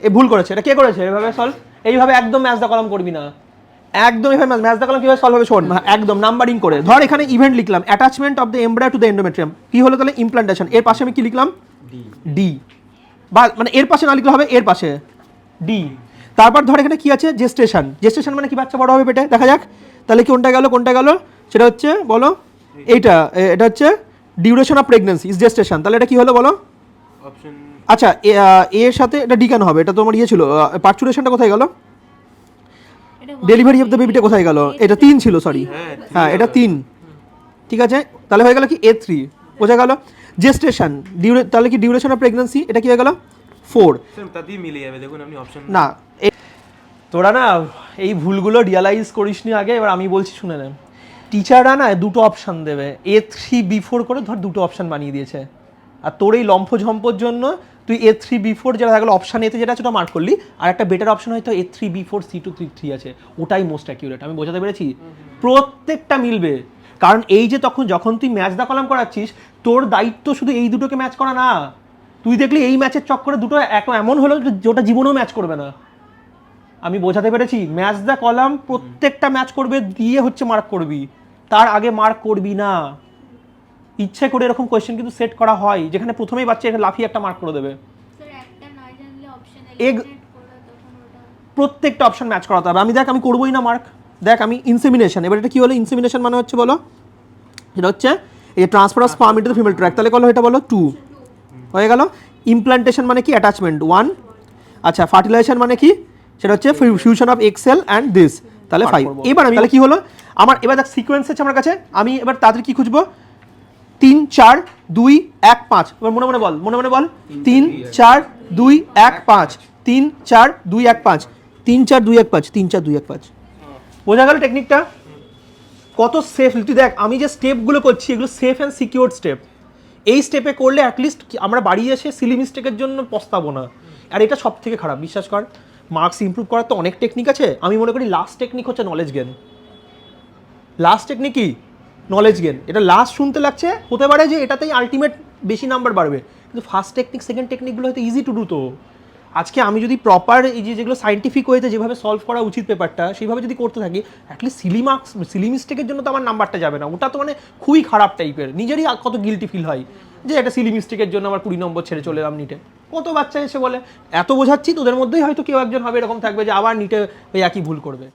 এ ভুল করেছে, এটা কে করেছে? এভাবে সলভ, এইভাবে একদম ম্যাচ দা কলাম করবি না, একদম এভাবে ম্যাচ দা কলাম কিভাবে সলভ হবে শোন, একদম নাম্বারিং করে। ধর এখানে ইভেন্ট লিখলাম, attachment of the embryo to the endometrium, কি হলো তাহলে? ইমপ্লান্টেশন। এর পাশে আমি কি লিখলাম? ডি, বা মানে এর পাশে না লিখলে হবে এর পাশে ডি। তারপর ধর এখানে কি আছে? জেস্টেশন। জেস্টেশন মানে কি? বাচ্চা বড় হবে পেটে, দেখা যাক তাহলে কোনটা গেল কোনটা গেল। সেটা হচ্ছে বলো এইটা, এটা হচ্ছে duration of pregnancy is gestation. তাহলে এটা কি হলো বলো? অপশন আচ্ছা এর সাথে এটা ডি কেন হবে? এটা তোমার ইয়ে ছিল, পার্চুরেশনটা কোথায় গেল? ডেলিভারি অফ দ্য বেবিটা কোথায় গেল? এটা 3 ছিল, সরি, হ্যাঁ এটা 3, ঠিক আছে। তাহলে হয়ে গেল কি A3, বোঝা গেল। জেস্টেশন তাহলে কি ডিউরেশন অফ প্রেগন্যান্সি, এটা কি হয়ে গেল 4। সেম তাতেই মিলে যাবে, দেখুন আপনি অপশন না তোরা না এই ভুলগুলো রিয়ালাইজ করিসনি আগে, এবার আমি বলছি শুনে নেন। টিচাররা না দুটো অপশান দেবে, A3B4 করে ধর দুটো অপশান বানিয়ে দিয়েছে, আর তোর এই লম্ফঝম্পর জন্য তুই A3B4 যেটা থাকলো অপশান এতে যেটা আছে ওটা মার্ক করলি, আর একটা বেটার অপশন হয়তো A3B4C2C3 আছে, ওটাই মোস্ট অ্যাকিউরেট। আমি বোঝাতে পেরেছি? প্রত্যেকটা মিলবে, কারণ এই যে যখন তুই ম্যাচ দা কলাম করাচ্ছিস, তোর দায়িত্ব শুধু এই দুটোকে ম্যাচ করা না। তুই দেখলি এই ম্যাচের চক্করে দুটো এমন হলো যেটা জীবনেও ম্যাচ করবে না। আমি বোঝাতে পেরেছি? ম্যাচ দা কলাম প্রত্যেকটা ম্যাচ করবে দিয়ে হচ্ছে মার্ক করবি, তার আগে মার্ক করবি না। ইচ্ছে করে এরকম কোয়েশ্চেন কিন্তু সেট করা হয় যেখানে প্রথমেই বাচ্চা এটা লাফিয়ে একটা মার্ক করে দেবে। প্রত্যেকটা অপশন ম্যাচ করাতে হবে। আমি দেখ আমি করবোই না মার্ক, দেখ আমি ইনসেমিনেশন, এবার এটা কি হলো? ইনসেমিনেশন মানে হচ্ছে বলো, এটা হচ্ছে এই transfer of sperm into the female track, তাহলে কলো এটা বলো 2 হয়ে গেল। ইমপ্লান্টেশন মানে কি? অ্যাটাচমেন্ট 1। আচ্ছা ফার্টিলাইজেশন মানে কি? সেটা হচ্ছে fusion of egg sell and this, তাহলে 5। এবার আমি তাহলে কি হলো আমার, এবার দেখ সিকোয়েন্স আছে আমার কাছে, আমি এবার তাড়াতাড়ি কি খুঁজবো? 3 4 2 1 5। এবার মনে মনে বল, মনে মনে বল, 3 4 2 1 5, 3 4 2 1 5, 3 4 2 1 5, 3 4 2 1 5। বোঝা গেল টেকনিকটা কত সেফ? তুই দেখ আমি যে স্টেপগুলো করছি এগুলো সেফ অ্যান্ড সিকিউর স্টেপ। এই স্টেপে করলে অ্যাটলিস্ট আমরা বাড়ি এসে সিলি মিস্টেকের জন্য পস্তাবো না। আর এটা সব থেকে খারাপ, বিশ্বাস কর। মার্কস ইমপ্রুভ করার তো অনেক টেকনিক আছে, আমি মনে করি লাস্ট টেকনিক হচ্ছে নলেজ গেন। লাস্ট টেকনিক কি? Knowledge gain. এটা লাস্ট শুনতে লাগছে, হতে পারে যে এটাতেই আলটিমেট বেশি নাম্বার বাড়বে, কিন্তু ফার্স্ট টেকনিক সেকেন্ড টেকনিকগুলো হয়তো ইজি টু ডু। তো আজকে আমি যদি প্রপার এই যেগুলো সাইন্টিফিক ওয়েতে যেভাবে সলভ করা উচিত পেপারটা সেইভাবে যদি করতে থাকি, অ্যাটলিস্ট সিলি মিস্টেকের জন্য তো আমার নাম্বারটা যাবে না। ওটা তো মানে খুবই খারাপ টাইপের, নিজেরই কত গিল্টি ফিল হয় যে একটা সিলি মিস্টেকের জন্য আমার 20 নম্বর ছেড়ে চলে এলাম নিটে। কত বাচ্চা এসে বলে এত বোঝাচ্ছি, তোদের মধ্যেই হয়তো কেউ একজন হবে এরকম থাকবে যে আবার নিটে ওই একই ভুল করবে।